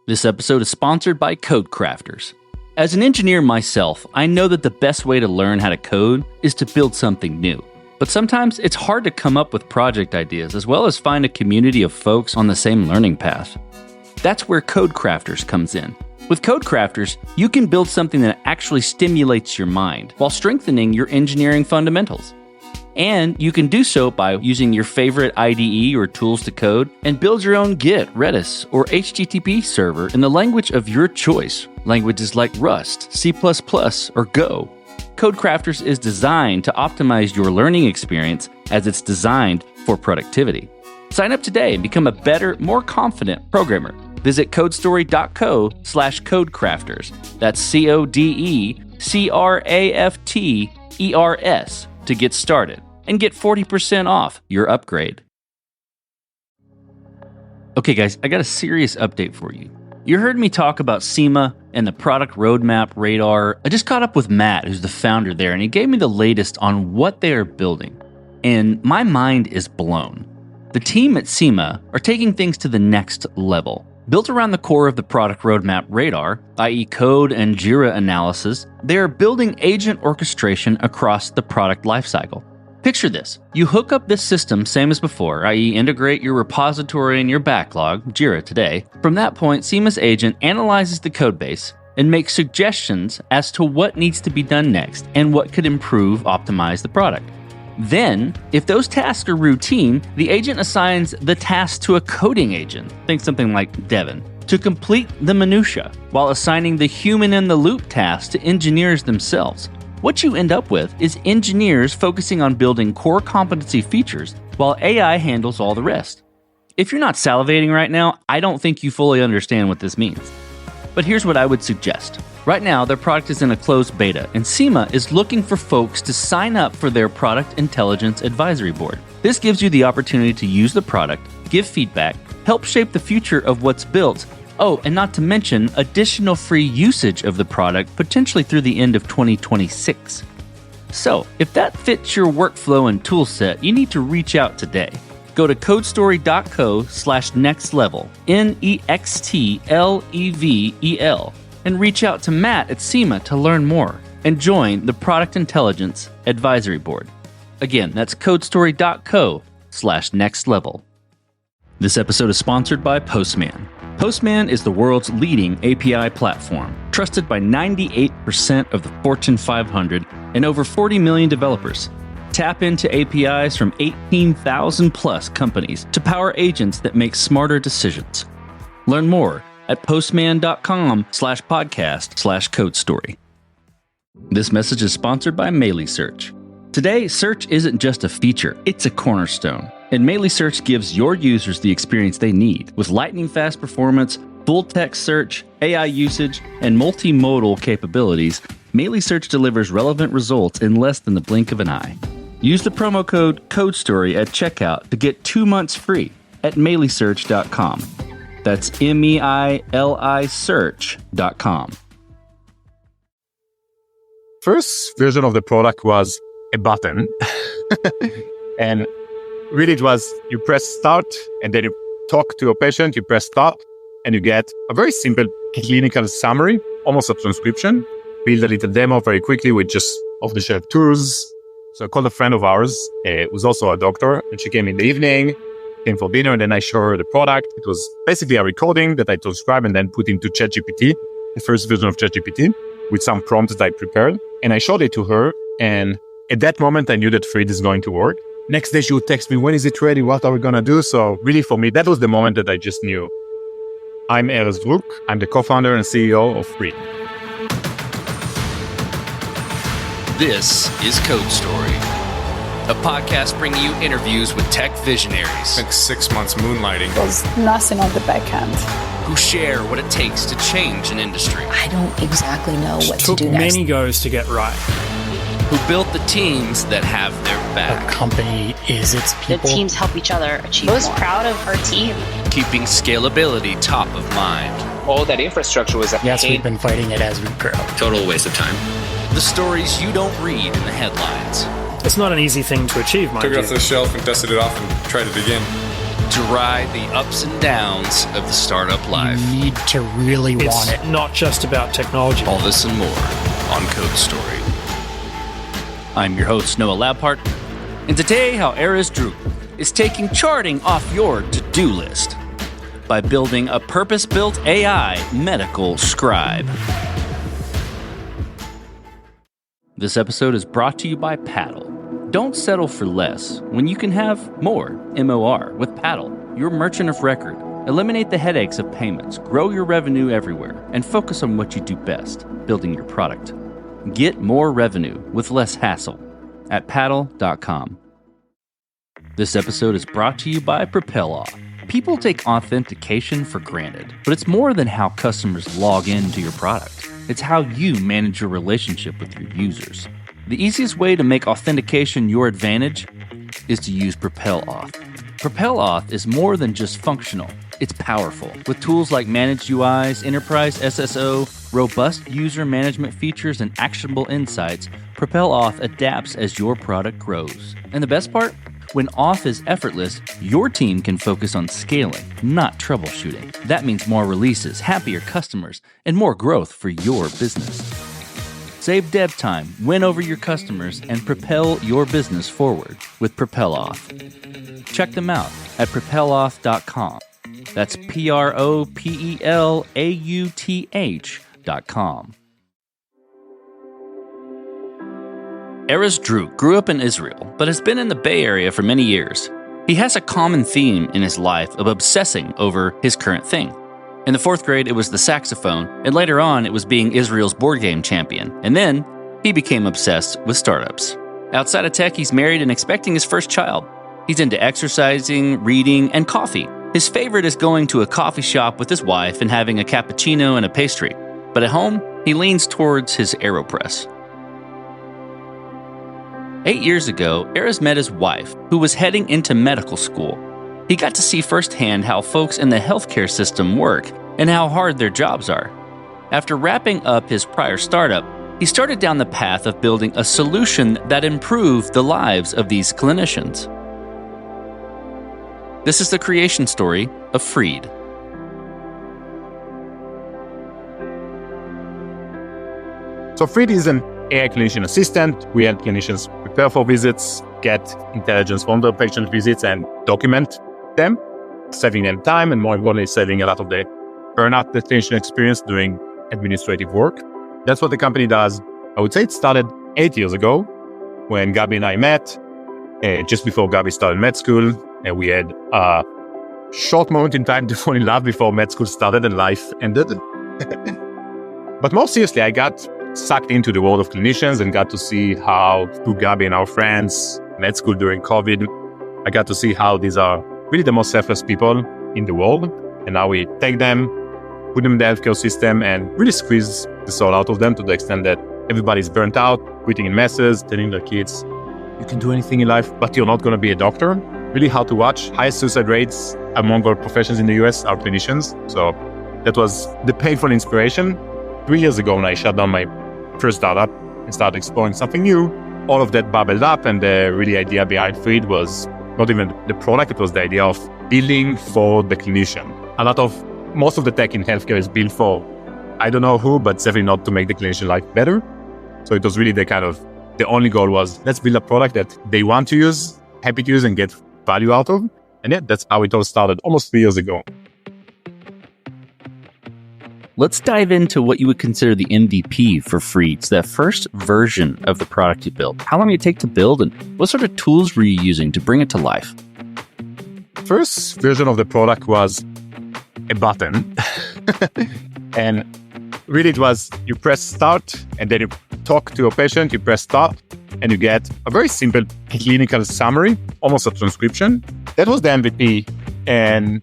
This episode is sponsored by Code Crafters. As an engineer myself, I know that the best way to learn how to code is to build something new. But sometimes it's hard to come up with project ideas as well as find a community of folks on the same learning path. That's where Code Crafters comes in. With Code Crafters, you can build something that actually stimulates your mind while strengthening your engineering fundamentals. And you can do so by using your favorite IDE or tools to code and build your own Git, Redis, or HTTP server in the language of your choice. Languages like Rust, C++, or Go. Code Crafters is designed to optimize your learning experience as it's designed for productivity. Sign up today and become a better, more confident programmer. Visit codestory.co/codecrafters. That's CODECRAFTERS to get started and get 40% off your upgrade. Okay guys, I got a serious update for you. You heard me talk about SEMA and the product roadmap radar. I just caught up with Matt, who's the founder there, and he gave me the latest on what they are building. And my mind is blown. The team at SEMA are taking things to the next level. Built around the core of the product roadmap radar, i.e. code and Jira analysis, they are building agent orchestration across the product lifecycle. Picture this. You hook up this system same as before, i.e. integrate your repository and your backlog, Jira today. From that point, SEMA's agent analyzes the codebase and makes suggestions as to what needs to be done next and what could improve, optimize the product. Then, if those tasks are routine, the agent assigns the task to a coding agent, think something like Devin, to complete the minutia, while assigning the human-in-the-loop task to engineers themselves. What you end up with is engineers focusing on building core competency features, while AI handles all the rest. If you're not salivating right now, I don't think you fully understand what this means. But here's what I would suggest. Right now, their product is in a closed beta, and SEMA is looking for folks to sign up for their Product Intelligence Advisory Board. This gives you the opportunity to use the product, give feedback, help shape the future of what's built. Oh, and not to mention additional free usage of the product, potentially through the end of 2026. So, if that fits your workflow and toolset, you need to reach out today. Go to codestory.co/nextlevel, NEXTLEVEL, and reach out to Matt at SEMA to learn more and join the Product Intelligence Advisory Board. Again, that's codestory.co/nextlevel. This episode is sponsored by Postman. Postman is the world's leading API platform, trusted by 98% of the Fortune 500 and over 40 million developers. Tap into APIs from 18,000 plus companies to power agents that make smarter decisions. Learn more at postman.com/podcast/codestory. This message is sponsored by Melee Search. Today, search isn't just a feature, it's a cornerstone. And Melee Search gives your users the experience they need with lightning-fast performance, full-text search, AI usage, and multimodal capabilities. Melee Search delivers relevant results in less than the blink of an eye. Use the promo code CODESTORY at checkout to get 2 months free at meleesearch.com. That's MEILI search.com. First version of the product was a button. And really it was, you press start and then you talk to a patient, you press start and you get a very simple clinical summary, almost a transcription. Build a little demo very quickly with just off-the-shelf tools. So I called a friend of ours, who's also a doctor, and she came in the evening, came for dinner, and then I showed her the product. It was basically a recording that I told Scribe and then put into ChatGPT, the first version of ChatGPT, with some prompts that I prepared. And I showed it to her, and at that moment, I knew that Fried is going to work. Next day, she would text me, when is it ready? What are we going to do? So really for me, that was the moment that I just knew. I'm Erez Druk. I'm the co-founder and CEO of Fried. This is Code Story, a podcast bringing you interviews with tech visionaries. Spent 6 months moonlighting. There's nothing on the back end. Who share what it takes to change an industry. I don't exactly know what to do next. Took many goes to get right. Who built the teams that have their back. A company is its people. The teams help each other achieve more. Most proud of our team. Keeping scalability top of mind. All that infrastructure was Yes, we've been fighting it as we grow. Total waste of time. The stories you don't read in the headlines. It's not an easy thing to achieve, mind Took you. it off the shelf and dusted it off and tried it again. to ride the ups and downs of the startup life. You need to really want it. It's not just about technology. All this and more on Code Story. I'm your host, Noah Labhart, and today how Erez Druk is taking charting off your to-do list by building a purpose-built AI medical scribe. This episode is brought to you by Paddle. Don't settle for less when you can have more, MOR, with Paddle, your merchant of record. Eliminate the headaches of payments, grow your revenue everywhere, and focus on what you do best, building your product. Get more revenue with less hassle at paddle.com. This episode is brought to you by PropelOff. People take authentication for granted, but it's more than how customers log into your product. It's how you manage your relationship with your users. The easiest way to make authentication your advantage is to use PropelOff. PropelOff is more than just functional. It's powerful. With tools like Managed UIs, Enterprise SSO, robust user management features, and actionable insights, PropelOff adapts as your product grows. And the best part? When off is effortless, your team can focus on scaling, not troubleshooting. That means more releases, happier customers, and more growth for your business. Save dev time, win over your customers, and propel your business forward with PropelOff. Check them out at propeloff.com. That's PROPELAUTH.com. Erez Druk grew up in Israel, but has been in the Bay Area for many years. He has a common theme in his life of obsessing over his current thing. In the 4th grade, it was the saxophone, and later on, it was being Israel's board game champion. And then, he became obsessed with startups. Outside of tech, he's married and expecting his first child. He's into exercising, reading, and coffee. His favorite is going to a coffee shop with his wife and having a cappuccino and a pastry. But at home, he leans towards his aeropress. 8 years ago, Erez met his wife, who was heading into medical school. He got to see firsthand how folks in the healthcare system work and how hard their jobs are. After wrapping up his prior startup, he started down the path of building a solution that improved the lives of these clinicians. This is the creation story of Freed. So Freed is an AI clinician assistant. We help clinicians prepare for visits, get intelligence from their patient visits, and document them, saving them time, and more importantly, saving a lot of the burnout that clinicians experience doing administrative work. That's what the company does. I would say it started 8 years ago when Gabi and I met, just before Gabi started med school, and we had a short moment in time to fall in love before med school started and life ended. But more seriously, I got sucked into the world of clinicians and got to see how, through Gabi and our friends, med school during COVID, I got to see how these are really the most selfless people in the world. And now we take them, put them in the healthcare system, and really squeeze the soul out of them to the extent that everybody's burnt out, quitting in messes, telling their kids, you can do anything in life, but you're not going to be a doctor. Really hard to watch. Highest suicide rates among all professions in the US are clinicians. So that was the painful inspiration. 3 years ago, when I shut down my first startup and started exploring something new, all of that bubbled up, and the really idea behind Freed was not even the product, it was the idea of building for the clinician. Most of the tech in healthcare is built for, I don't know who, but definitely not to make the clinician life better. So it was really the only goal was, let's build a product that they want to use, happy to use, and get value out of. And yeah, that's how it all started almost 3 years ago. Let's dive into what you would consider the MVP for Freed, so that first version of the product you built. How long did it take to build, and what sort of tools were you using to bring it to life? First version of the product was a button. And really it was, you press start, and then you talk to your patient, you press start, and you get a very simple clinical summary, almost a transcription. That was the MVP. And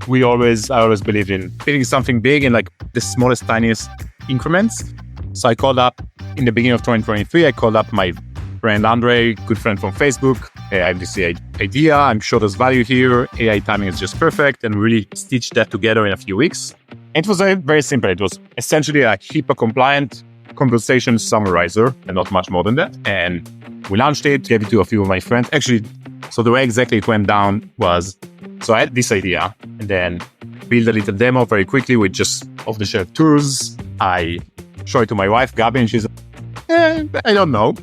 I always believed in building something big in like the smallest, tiniest increments. So I called up in the beginning of 2023, I called up my friend Andre, good friend from Facebook. I have this idea. I'm sure there's value here. AI timing is just perfect. And really stitched that together in a few weeks. And it was very simple. It was essentially a HIPAA compliant conversation summarizer and not much more than that. And we launched it, gave it to a few of my friends. Actually, So the way exactly it went down was, so I had this idea and then build a little demo very quickly with just off-the-shelf tools. I show it to my wife, Gabi, and she's I don't know.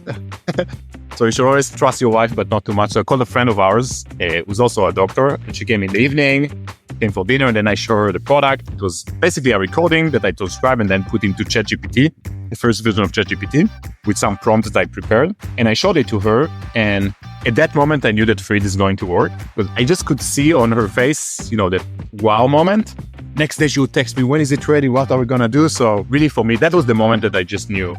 So you should always trust your wife, but not too much. So I called a friend of ours, who's also a doctor, and she came in the evening, came for dinner, and then I showed her the product. It was basically a recording that I told Scribe and then put into ChatGPT, the first version of ChatGPT, with some prompts that I prepared. And I showed it to her, and at that moment, I knew that Fried is going to work. But I just could see on her face, that wow moment. Next day, she would text me, when is it ready? What are we going to do? So really, for me, that was the moment that I just knew,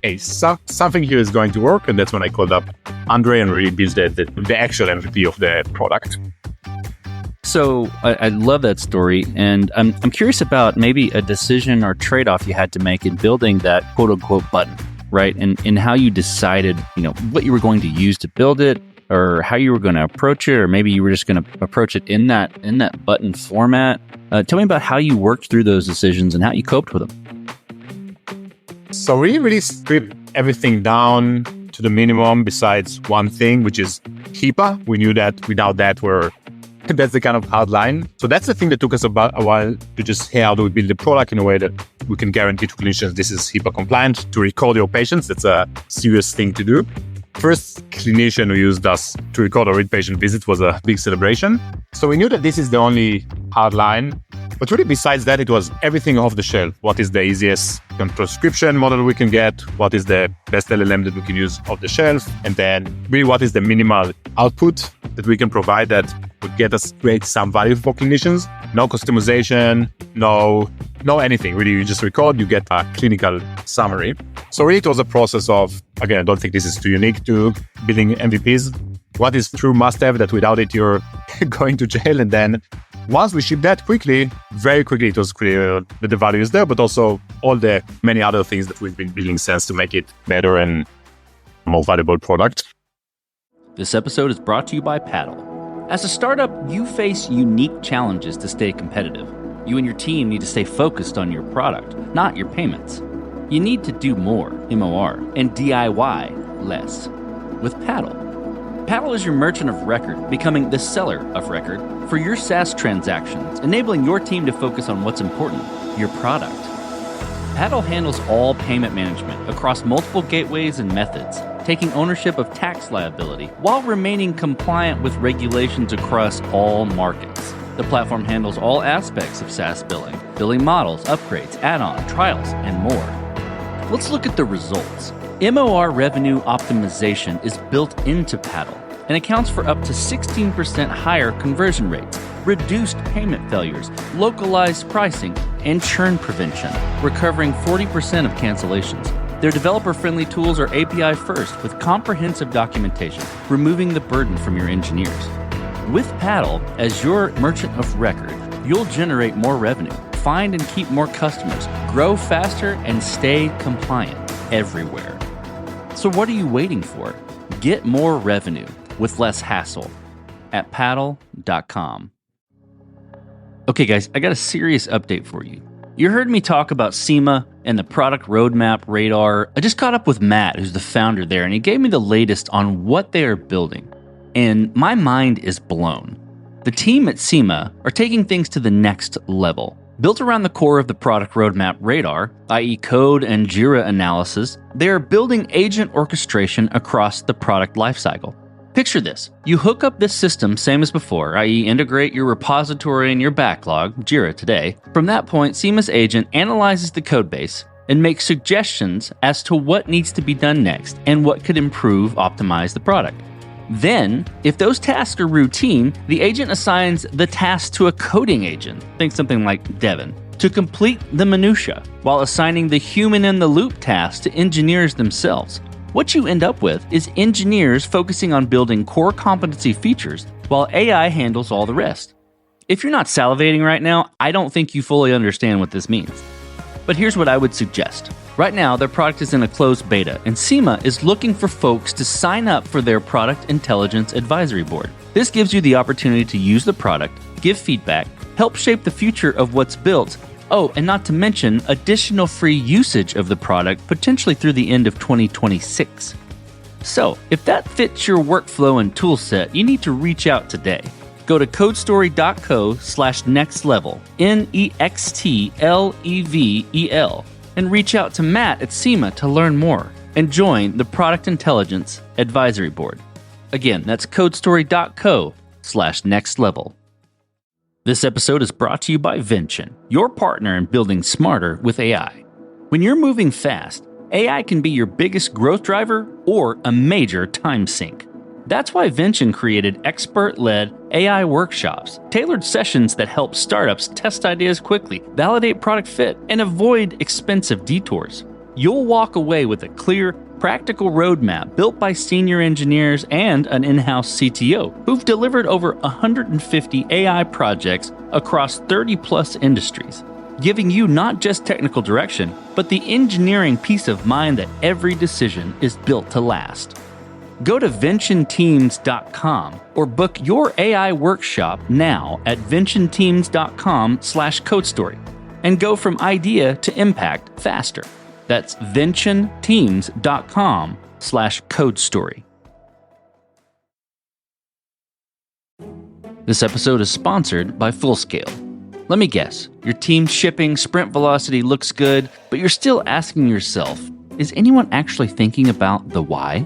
hey, something here is going to work. And that's when I called up Andre and really built the actual MVP of the product. So I love that story. And I'm curious about maybe a decision or trade-off you had to make in building that quote-unquote button, right? And how you decided, what you were going to use to build it, or how you were going to approach it, or maybe you were just going to approach it in that button format. Tell me about how you worked through those decisions and how you coped with them. So we really stripped everything down to the minimum besides one thing, which is HIPAA. We knew that without that, that's the kind of hard line. So that's the thing that took us about a while to just, how do we build the product in a way that we can guarantee to clinicians this is HIPAA compliant, to record your patients. That's a serious thing to do. First clinician who used us to record or read patient visits was a big celebration. So we knew that this is the only hard line. But really, besides that, it was everything off the shelf. What is the easiest transcription model we can get? What is the best LLM that we can use off the shelf? And then really, what is the minimal output that we can provide that would get us create some value for clinicians? No customization, no anything. Really, you just record, you get a clinical summary. So really, it was a process of, again, I don't think this is too unique to building MVPs. What is true must-have that without it, you're going to jail? And then once we shipped that very quickly, it was clear that the value is there, but also all the many other things that we've been building since to make it better and more valuable product. This episode is brought to you by Paddle. As a startup, you face unique challenges to stay competitive. You and your team need to stay focused on your product, not your payments. You need to do more, MOR, and DIY less. With Paddle. Paddle is your merchant of record, becoming the seller of record for your SaaS transactions, enabling your team to focus on what's important, your product. Paddle handles all payment management across multiple gateways and methods, taking ownership of tax liability while remaining compliant with regulations across all markets. The platform handles all aspects of SaaS billing models, upgrades, add-on, trials, and more. Let's look at the results. MOR revenue optimization is built into Paddle and accounts for up to 16% higher conversion rates, reduced payment failures, localized pricing, and churn prevention, recovering 40% of cancellations. Their developer-friendly tools are API first with comprehensive documentation, removing the burden from your engineers. With Paddle as your merchant of record, you'll generate more revenue, find and keep more customers, grow faster, and stay compliant everywhere. So what are you waiting for? Get more revenue with less hassle at paddle.com. Okay, guys, I got a serious update for you. You heard me talk about SEMA and the product roadmap radar. I just caught up with Matt, who's the founder there, and he gave me the latest on what they are building. And my mind is blown. The team at SEMA are taking things to the next level. Built around the core of the product roadmap radar, i.e. code and Jira analysis, they are building agent orchestration across the product lifecycle. Picture this. You hook up this system same as before, i.e. integrate your repository and your backlog, Jira today. From that point, SEMA's agent analyzes the codebase and makes suggestions as to what needs to be done next and what could improve, optimize the product. Then, if those tasks are routine, the agent assigns the task to a coding agent, think something like Devin, to complete the minutia, while assigning the human-in-the-loop task to engineers themselves. What you end up with is engineers focusing on building core competency features, while AI handles all the rest. If you're not salivating right now, I don't think you fully understand what this means. But here's what I would suggest. Right now, their product is in a closed beta, and SEMA is looking for folks to sign up for their Product Intelligence Advisory Board. This gives you the opportunity to use the product, give feedback, help shape the future of what's built. Oh, and not to mention additional free usage of the product, potentially through the end of 2026. So, if that fits your workflow and toolset, you need to reach out today. Go to codestory.co/nextlevel, NEXTLEVEL, and reach out to Matt at SEMA to learn more and join the Product Intelligence Advisory Board. Again, that's codestory.co/nextlevel. This episode is brought to you by Vention, your partner in building smarter with AI. When you're moving fast, AI can be your biggest growth driver or a major time sink. That's why Vention created expert-led AI workshops, tailored sessions that help startups test ideas quickly, validate product fit, and avoid expensive detours. You'll walk away with a clear, practical roadmap built by senior engineers and an in-house CTO who've delivered over 150 AI projects across 30-plus industries, giving you not just technical direction, but the engineering peace of mind that every decision is built to last. Go to ventionteams.com or book your AI workshop now at ventionteams.com/codestory and go from idea to impact faster. That's ventionteams.com/codestory. This episode is sponsored by Fullscale. Let me guess, your team's shipping sprint velocity looks good, but you're still asking yourself, is anyone actually thinking about the why?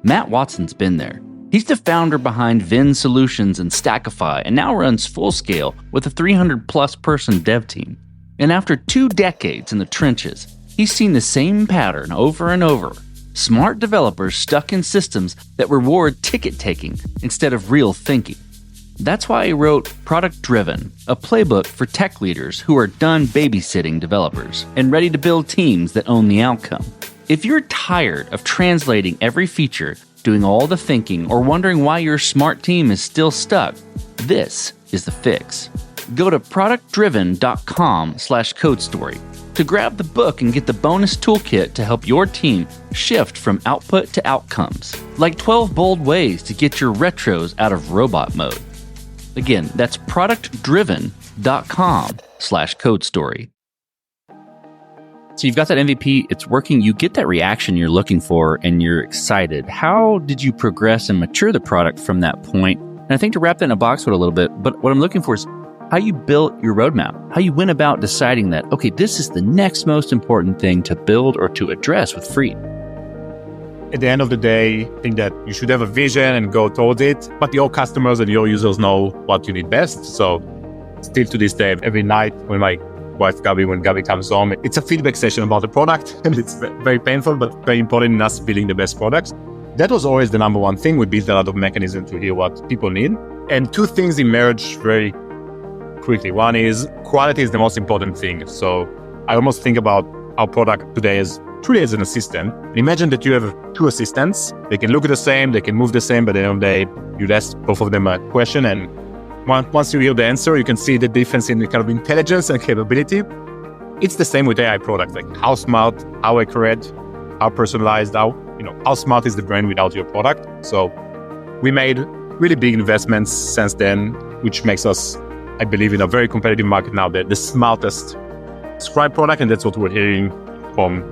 Matt Watson's been there. He's the founder behind Vin Solutions and Stackify and now runs Fullscale with a 300-plus person dev team. And after 2 decades in the trenches, he's seen the same pattern over and over. Smart developers stuck in systems that reward ticket-taking instead of real thinking. That's why he wrote Product Driven, a playbook for tech leaders who are done babysitting developers and ready to build teams that own the outcome. If you're tired of translating every feature, doing all the thinking, or wondering why your smart team is still stuck, this is the fix. Go to productdriven.com/codestory to grab the book and get the bonus toolkit to help your team shift from output to outcomes, like 12 bold ways to get your retros out of robot mode. Again, that's productdriven.com/codestory. So you've got that MVP, it's working, you get that reaction you're looking for, and you're excited. How did you progress and mature the product from that point? And I think to wrap that in a box with a little bit, but what I'm looking for is how you built your roadmap, how you went about deciding that, okay, this is the next most important thing to build or to address with Free. At the end of the day, I think that you should have a vision and go towards it, but your customers and your users know what you need best. So still to this day, every night when my wife when Gabi comes home, it's a feedback session about the product, and it's very painful, but very important in us building the best products. That was always the number one thing. We built a lot of mechanisms to hear what people need. And 2 things emerged very quickly. One is quality is the most important thing. So I almost think about our product today as truly as an assistant. Imagine that you have 2 assistants. They can look the same, they can move the same, but at the end of the day, you ask both of them a question, and once you hear the answer, you can see the difference in the kind of intelligence and capability. It's the same with AI products, like how smart, how accurate, how personalized, how smart is the brain without your product. So we made really big investments since then, which makes us, I believe, in a very competitive market now, the smartest Scribe product, and that's what we're hearing from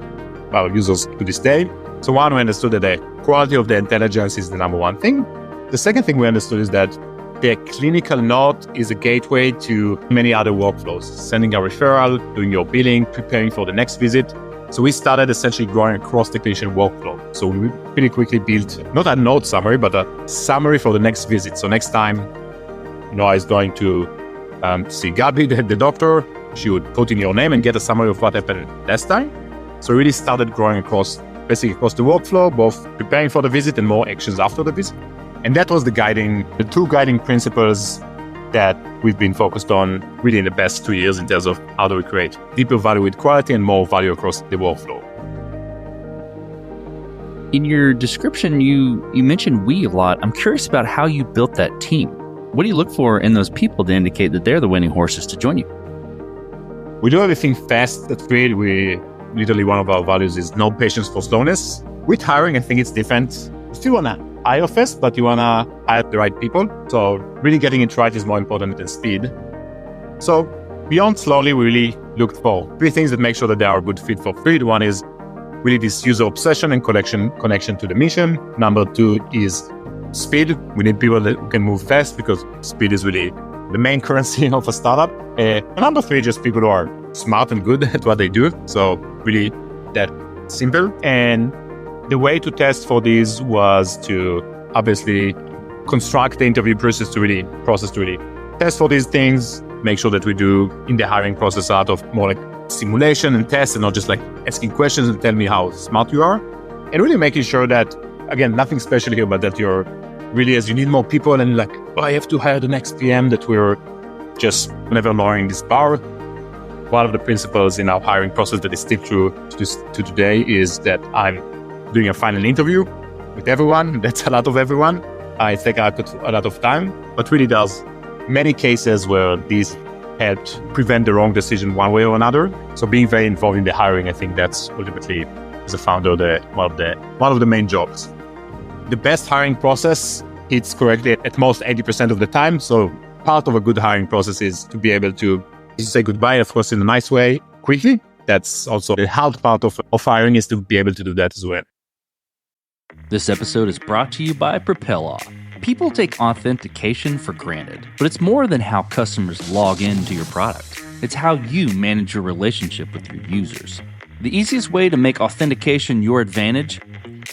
our users to this day. So one, we understood that the quality of the intelligence is the number one thing. The second thing we understood is that the clinical note is a gateway to many other workflows, sending a referral, doing your billing, preparing for the next visit. So we started essentially growing across the clinician workflow. So we pretty quickly built not a note summary, but a summary for the next visit. So next time Noah is going to see Gabi, the doctor, she would put in your name and get a summary of what happened last time. So we really started growing basically across the workflow, both preparing for the visit and more actions after the visit. And that was the 2 guiding principles that we've been focused on really in the past 2 years in terms of how do we create deeper value with quality and more value across the workflow. In your description, you mentioned we a lot. I'm curious about how you built that team. What do you look for in those people to indicate that they're the winning horses to join you? We do everything fast at Free. Literally one of our values is no patience for slowness. With hiring, I think it's different. You still want to hire fast, but you want to hire the right people. So really getting it right is more important than speed. So beyond slowly, we really looked for 3 things that make sure that they are a good fit for Free. One is really this user obsession and connection to the mission. Number 2 is speed. We need people that can move fast because speed is really the main currency of a startup. Number 3, just people who are smart and good at what they do. So really that simple. And the way to test for these was to obviously construct the interview process to really test for these things, make sure that we do in the hiring process out of more like simulation and tests and not just like asking questions and tell me how smart you are. And really making sure that, again, nothing special here, but that you're really, as you need more people and like, I have to hire the next PM, that we're just never lowering this bar. One of the principles in our hiring process that is still true to today is that I'm doing a final interview with everyone. That's a lot of everyone. I take a lot of time, but really there's many cases where these helped prevent the wrong decision one way or another. So being very involved in the hiring, I think that's ultimately, as a founder, one of the main jobs. The best hiring process hits correctly at most 80% of the time. So part of a good hiring process is to be able to say goodbye, of course, in a nice way, quickly. That's also the hard part of hiring, is to be able to do that as well. This episode is brought to you by PropelOff. People take authentication for granted, but it's more than how customers log into your product. It's how you manage your relationship with your users. The easiest way to make authentication your advantage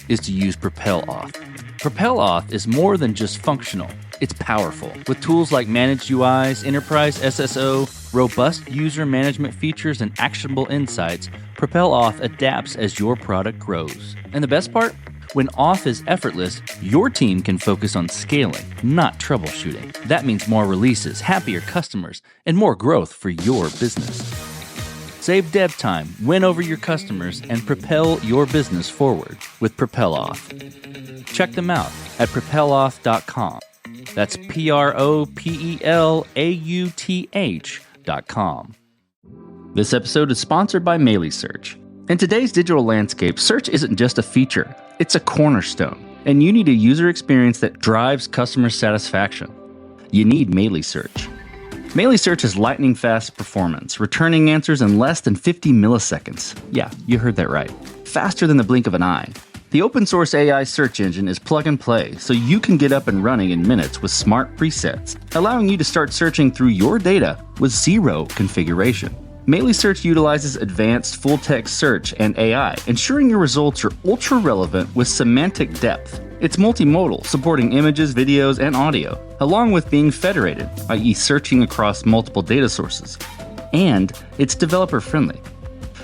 is to use PropelOff. PropelOff is more than just functional. It's powerful. With tools like Managed UIs, Enterprise SSO, robust user management features, and actionable insights, PropelOff adapts as your product grows. And the best part? When off is effortless, your team can focus on scaling, not troubleshooting. That means more releases, happier customers, and more growth for your business. Save dev time, win over your customers, and propel your business forward with PropelOff. Check them out at propeloff.com. That's PROPELAUTH.com. This episode is sponsored by MailySearch. In today's digital landscape, search isn't just a feature, it's a cornerstone. And you need a user experience that drives customer satisfaction. You need MailySearch. MailySearch is lightning fast performance, returning answers in less than 50 milliseconds. Yeah, you heard that right. Faster than the blink of an eye. The open source AI search engine is plug and play, so you can get up and running in minutes with smart presets, allowing you to start searching through your data with zero configuration. MailySearch utilizes advanced full-text search and AI, ensuring your results are ultra-relevant with semantic depth. It's multimodal, supporting images, videos, and audio, along with being federated, i.e. searching across multiple data sources. And it's developer-friendly.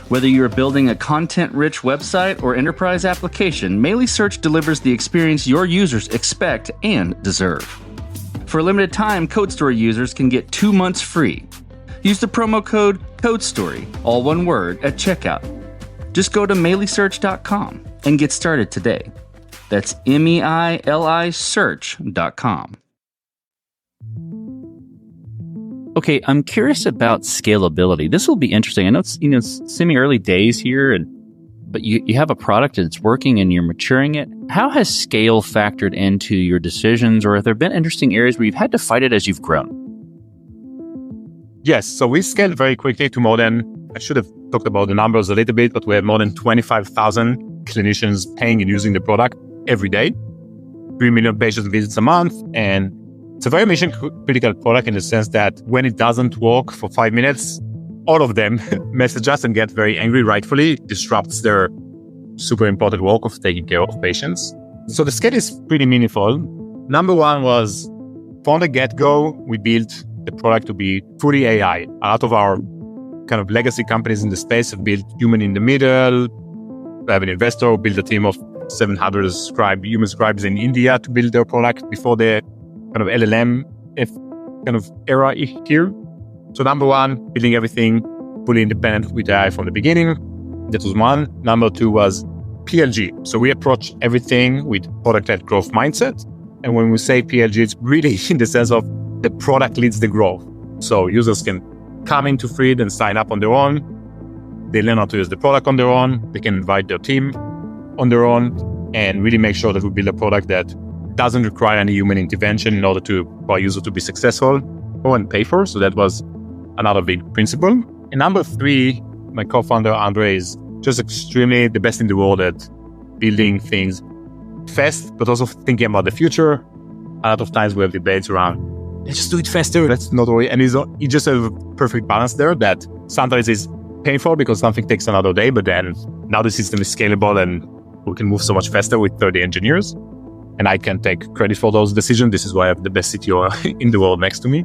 Whether you're building a content-rich website or enterprise application, MailySearch delivers the experience your users expect and deserve. For a limited time, CodeStory users can get 2 months free. Use the promo code CODESTORY, all one word, at checkout. Just go to MailySearch.com and get started today. That's MEILI search.com. Okay, I'm curious about scalability. This will be interesting. I know it's semi-early days here, but you have a product and it's working and you're maturing it. How has scale factored into your decisions, or have there been interesting areas where you've had to fight it as you've grown? Yes, so we scaled very quickly to more than, I should have talked about the numbers a little bit, but we have more than 25,000 clinicians paying and using the product every day, 3 million patient visits a month, and it's a very mission-critical product in the sense that when it doesn't work for 5 minutes, all of them message us and get very angry, rightfully. It disrupts their super important work of taking care of patients. So the scale is pretty meaningful. Number one was, from the get-go, we built the product to be fully AI. A lot of our kind of legacy companies in the space have built human in the middle. We have an investor who built a team of 700 human scribes in India to build their product before the kind of LLM kind of era here. So number one, building everything fully independent with AI from the beginning. That was one. Number two was PLG. So we approach everything with product-led growth mindset. And when we say PLG, it's really in the sense of the product leads the growth. So users can come into Freed and sign up on their own. They learn how to use the product on their own. They can invite their team on their own and really make sure that we build a product that doesn't require any human intervention in order for our user to be successful or and pay for. So that was another big principle. And number three, my co-founder Andre is just extremely the best in the world at building things fast, but also thinking about the future. A lot of times we have debates around, let's just do it faster, let's not worry. And you just have a perfect balance there that sometimes is painful because something takes another day, but then now the system is scalable and we can move so much faster with 30 engineers. And I can take credit for those decisions. This is why I have the best CTO in the world next to me.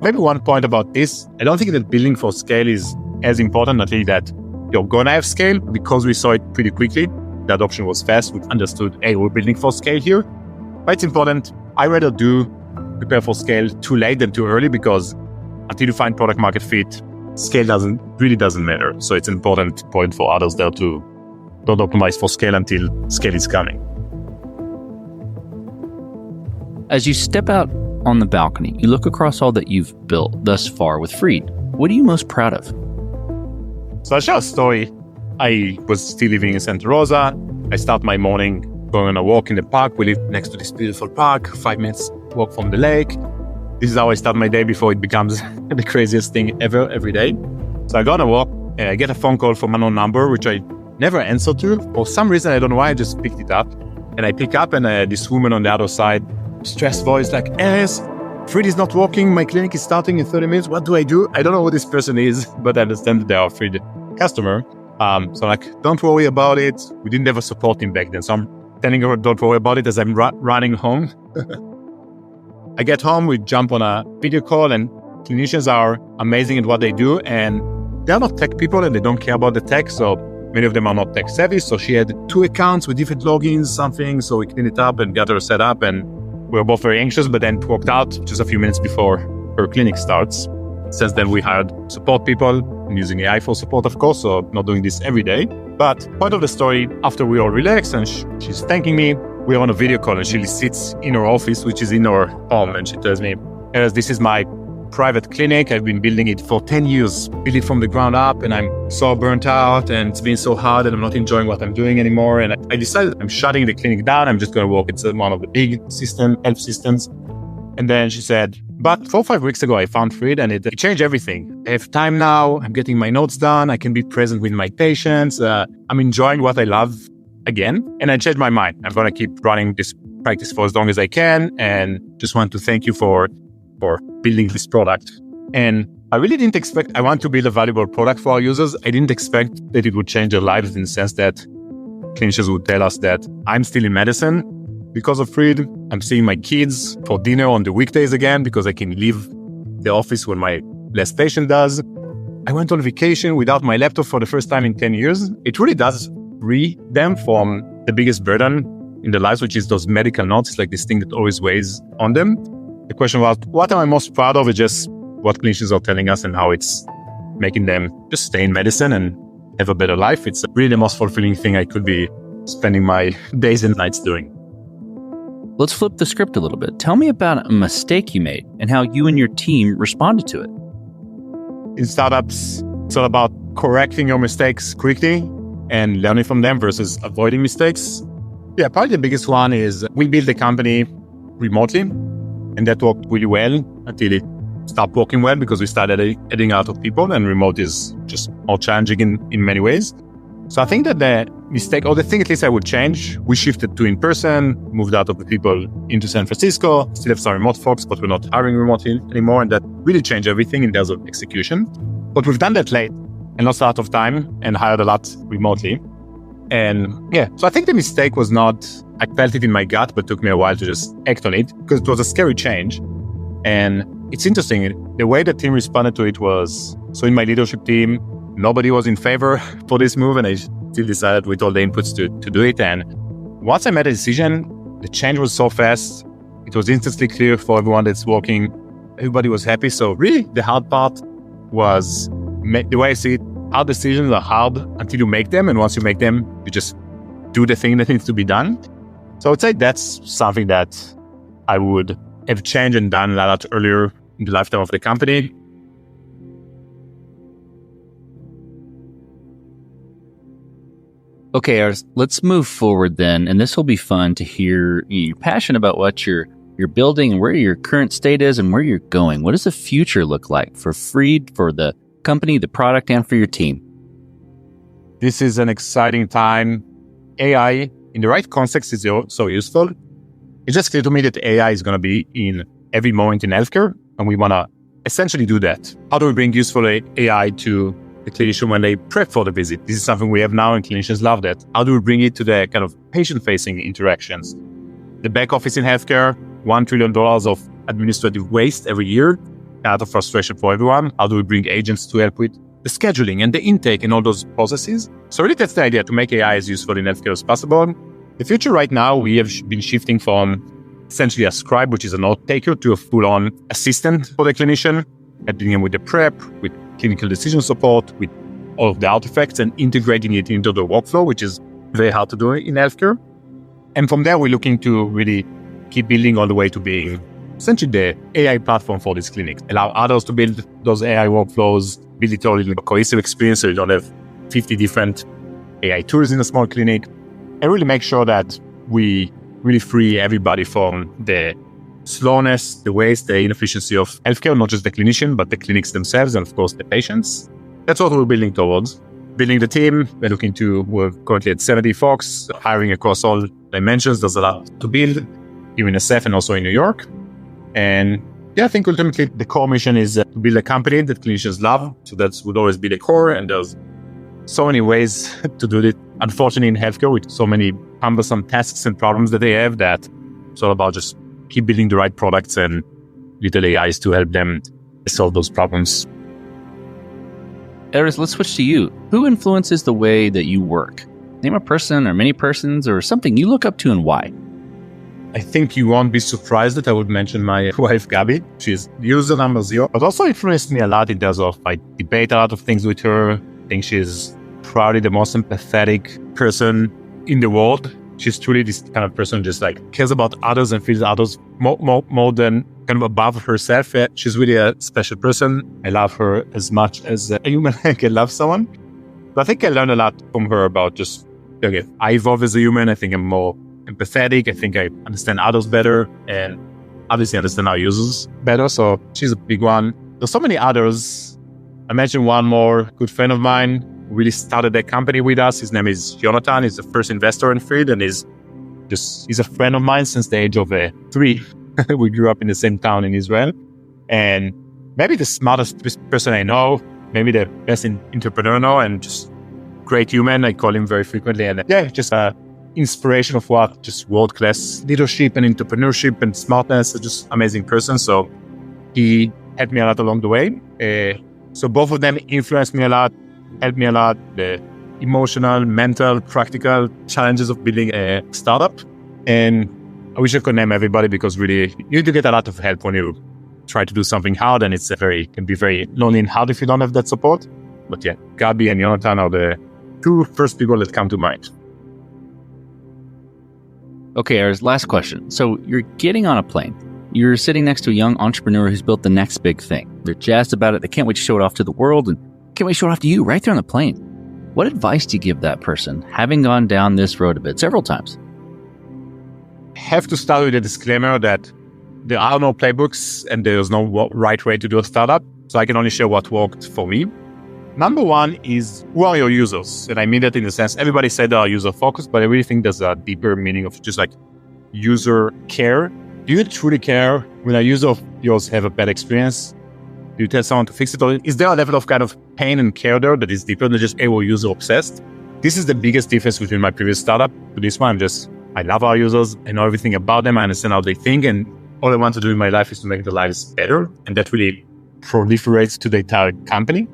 Maybe one point about this, I don't think that building for scale is as important, not really that you're going to have scale, because we saw it pretty quickly. The adoption was fast. We understood, hey, we're building for scale here. But it's important. I rather do prepare for scale too late than too early, because until you find product market fit, scale really doesn't matter. So it's an important point for others there to don't optimize for scale until scale is coming. As you step out on the balcony, you look across all that you've built thus far with Freed. What are you most proud of? So I'll share a story. I was still living in Santa Rosa. I start my morning going on a walk in the park. We live next to this beautiful park, 5 minutes walk from the lake. This is how I start my day before it becomes the craziest thing ever, every day. So I go on a walk and I get a phone call from an unknown number, which I never answered to. For some reason, I don't know why, I just picked it up. And I pick up and this woman on the other side, stressed voice, like, Erez, Freed is not working. My clinic is starting in 30 minutes. What do I do? I don't know who this person is, but I understand that they are a Freed customer. So I'm like, don't worry about it. We didn't have a support team back then. So I'm telling her, don't worry about it as I'm running home. I get home, we jump on a video call, and clinicians are amazing at what they do. And they're not tech people and they don't care about the tech. So many of them are not tech savvy. So she had 2 accounts with different logins, something. So we cleaned it up and got her set up. And we were both very anxious, but then it worked out just a few minutes before her clinic starts. Since then, we hired support people and using AI for support, of course, so not doing this every day. But point of the story, after we all relax and she's thanking me, we're on a video call and she sits in her office, which is in her home, and she tells me, Erez, this is my private clinic. I've been building it for 10 years, built it from the ground up, and I'm so burnt out and it's been so hard and I'm not enjoying what I'm doing anymore. And I decided I'm shutting the clinic down. I'm just going to work. It's one of the big health systems. And then she said, but 4 or 5 weeks ago, I found Freed and it changed everything. I have time now. I'm getting my notes done. I can be present with my patients. I'm enjoying what I love again. And I changed my mind. I'm going to keep running this practice for as long as I can. And just want to thank you for building this product. And I really didn't expect, I want to build a valuable product for our users. I didn't expect that it would change their lives in the sense that clinicians would tell us that I'm still in medicine because of Freed. I'm seeing my kids for dinner on the weekdays again because I can leave the office when my last patient does. I went on vacation without my laptop for the first time in 10 years. It really does free them from the biggest burden in their lives, which is those medical notes. It's like this thing that always weighs on them. The question was, what am I most proud of? Is just what clinicians are telling us and how it's making them just stay in medicine and have a better life. It's really the most fulfilling thing I could be spending my days and nights doing. Let's flip the script a little bit. Tell me about a mistake you made and how you and your team responded to it. In startups, it's all about correcting your mistakes quickly and learning from them versus avoiding mistakes. Yeah, probably the biggest one is we built the company remotely, and that worked really well until it stopped working well because we started adding a lot of people, and remote is just more challenging in many ways. So I think that the mistake, or the thing at least I would change, we shifted to in-person, moved out of the people into San Francisco, still have some remote folks, but we're not hiring remotely anymore. And that really changed everything in terms of execution. But we've done that late and lost a lot of time and hired a lot remotely. And yeah, so I think the mistake was not, I felt it in my gut, but took me a while to just act on it because it was a scary change. And it's interesting, the way the team responded to it was, so in my leadership team, nobody was in favor for this move, and I still decided with all the inputs to do it. And once I made a decision, the change was so fast. It was instantly clear for everyone that's working. Everybody was happy. So really, the hard part was, the way I see it, hard decisions are hard until you make them. And once you make them, you just do the thing that needs to be done. So I would say that's something that I would have changed and done a lot earlier in the lifetime of the company. Okay, Erez, let's move forward then, and this will be fun to hear your passion about what you're building and where your current state is and where you're going. What does the future look like for Freed, for the company, the product, and for your team? this is an exciting time. AI in the right context is so useful. It's just clear to me that AI is going to be in every moment in healthcare, and we want to essentially do that. How do we bring useful AI to the clinician when they prep for the visit? This is something we have now, and clinicians love that. How do we bring it to the kind of patient-facing interactions? The back office in healthcare, $1 trillion of administrative waste every year, out of frustration for everyone. How do we bring agents to help with the scheduling and the intake and all those processes? So really that's the idea, to make AI as useful in healthcare as possible. The future right now, we have been shifting from essentially a scribe, which is a note taker, to a full-on assistant for the clinician, helping him with the prep, with clinical decision support, with all of the artifacts, and integrating it into the workflow, which is very hard to do in healthcare. And from there, we're looking to really keep building all the way to being essentially the AI platform for this clinic. Allow others to build those AI workflows, build it all in a cohesive experience so you don't have 50 different AI tools in a small clinic, and really make sure that we really free everybody from the slowness, the waste, the inefficiency of healthcare, not just the clinician, but the clinics themselves and, of course, the patients. That's what we're building towards. Building the team, we're currently at 70 folks, hiring across all dimensions. There's a lot to build here in SF and also in New York. And I think ultimately the core mission is to build a company that clinicians love. So that would always be the core. And there's so many ways to do it. Unfortunately, in healthcare, with so many cumbersome tasks and problems that they have, that it's all about just keep building the right products and little AIs to help them solve those problems. Erez, let's switch to you. Who influences the way that you work? Name a person or many persons or something you look up to, and why. I think you won't be surprised that I would mention my wife, Gabby. She's user number 0, but also influenced me a lot in terms of I debate a lot of things with her. I think she's probably the most empathetic person in the world. She's truly this kind of person who just cares about others and feels others more than kind of above herself. She's really a special person. I love her as much as a human can love someone. But I think I learned a lot from her about just, I evolve as a human. I think I'm more empathetic. I think I understand others better and obviously understand our users better. So she's a big one. There's so many others. I mentioned one more good friend of mine who really started that company with us. His name is Jonathan. He's the first investor in Feed, and he's a friend of mine since the age of 3. We grew up in the same town in Israel. And maybe the smartest person I know, maybe the best entrepreneur I know, and just great human. I call him very frequently. And just inspiration of what just world-class leadership and entrepreneurship and smartness, just amazing person. So he helped me a lot along the way. So both of them influenced me a lot, helped me a lot. The emotional, mental, practical challenges of building a startup. And I wish I could name everybody, because really you need to get a lot of help when you try to do something hard, and can be very lonely and hard if you don't have that support. But Gabi and Jonathan are the 2 first people that come to mind. Okay, Erez, last question. So you're getting on a plane. You're sitting next to a young entrepreneur who's built the next big thing. They're jazzed about it. They can't wait to show it off to the world, and can't wait to show it off to you right there on the plane. What advice do you give that person, having gone down this road a bit, several times? Have to start with a disclaimer that there are no playbooks and there's no right way to do a startup. So I can only share what worked for me. Number 1 is, who are your users? And I mean that in the sense, everybody said they are user focused, but I really think there's a deeper meaning of just user care. Do you truly care when a user of yours have a bad experience? Do you tell someone to fix it? Or is there a level of kind of pain and care there that is deeper than just, we're user obsessed? This is the biggest difference between my previous startup to this one. I love our users. I know everything about them. I understand how they think. And all I want to do in my life is to make their lives better. And that really proliferates to the entire company.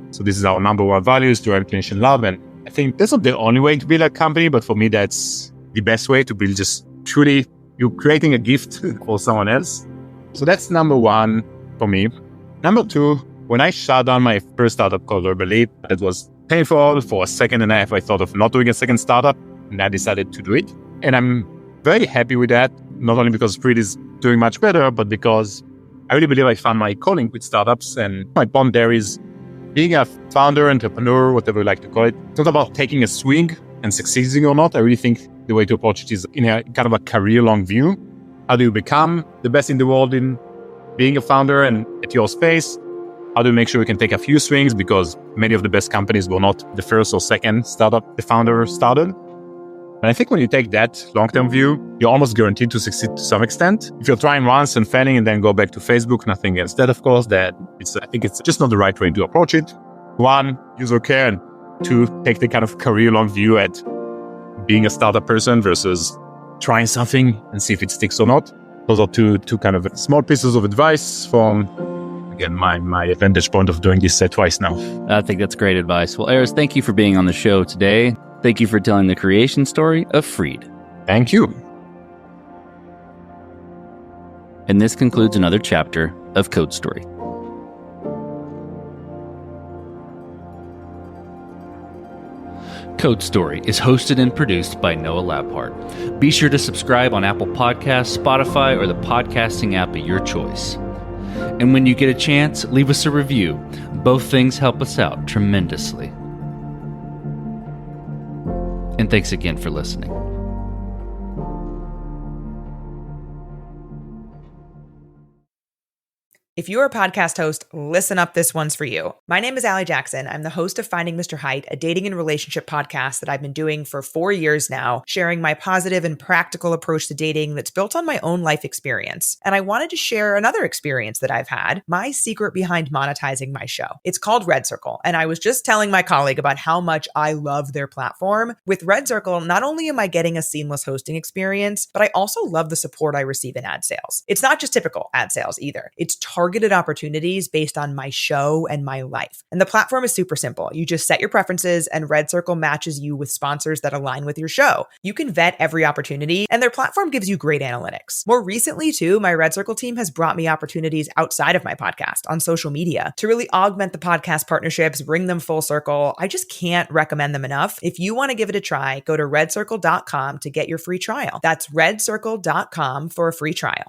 So this is our number 1 value, is to earn clinician love. And I think that's not the only way to build a company, but for me, that's the best way to build, just truly you're creating a gift for someone else. So that's number 1 for me. Number 2, when I shut down my first startup called Verbally, it was painful. For a second and a half, I thought of not doing a second startup, and I decided to do it. And I'm very happy with that, not only because Scribe is doing much better, but because I really believe I found my calling with startups. And my bond there is being a founder, entrepreneur, whatever you like to call it. It's not about taking a swing and succeeding or not. I really think the way to approach it is in a kind of a career-long view. How do you become the best in the world in being a founder and at your space? How do we make sure we can take a few swings, because many of the best companies were not the first or second startup the founder started. And I think when you take that long-term view, you're almost guaranteed to succeed to some extent. If you're trying once and failing and then go back to Facebook, nothing against that, of course, I think it's just not the right way to approach it. One, user care, and two, take the kind of career-long view at being a startup person versus trying something and see if it sticks or not. Those are two kind of small pieces of advice from, again, my vantage point of doing this twice now. I think that's great advice. Well, Erez, thank you for being on the show today. Thank you for telling the creation story of Freed. Thank you. And this concludes another chapter of Code Story. Code Story is hosted and produced by Noah Labhart. Be sure to subscribe on Apple Podcasts, Spotify, or the podcasting app of your choice. And when you get a chance, leave us a review. Both things help us out tremendously. And thanks again for listening. If you're a podcast host, listen up, this one's for you. My name is Allie Jackson. I'm the host of Finding Mr. Height, a dating and relationship podcast that I've been doing for 4 years now, sharing my positive and practical approach to dating that's built on my own life experience. And I wanted to share another experience that I've had, my secret behind monetizing my show. It's called Red Circle, and I was just telling my colleague about how much I love their platform. With Red Circle, not only am I getting a seamless hosting experience, but I also love the support I receive in ad sales. It's not just typical ad sales either. It's targeted opportunities based on my show and my life. And the platform is super simple. You just set your preferences and Red Circle matches you with sponsors that align with your show. You can vet every opportunity and their platform gives you great analytics. More recently too, my Red Circle team has brought me opportunities outside of my podcast on social media to really augment the podcast partnerships, bring them full circle. I just can't recommend them enough. If you want to give it a try, go to redcircle.com to get your free trial. That's redcircle.com for a free trial.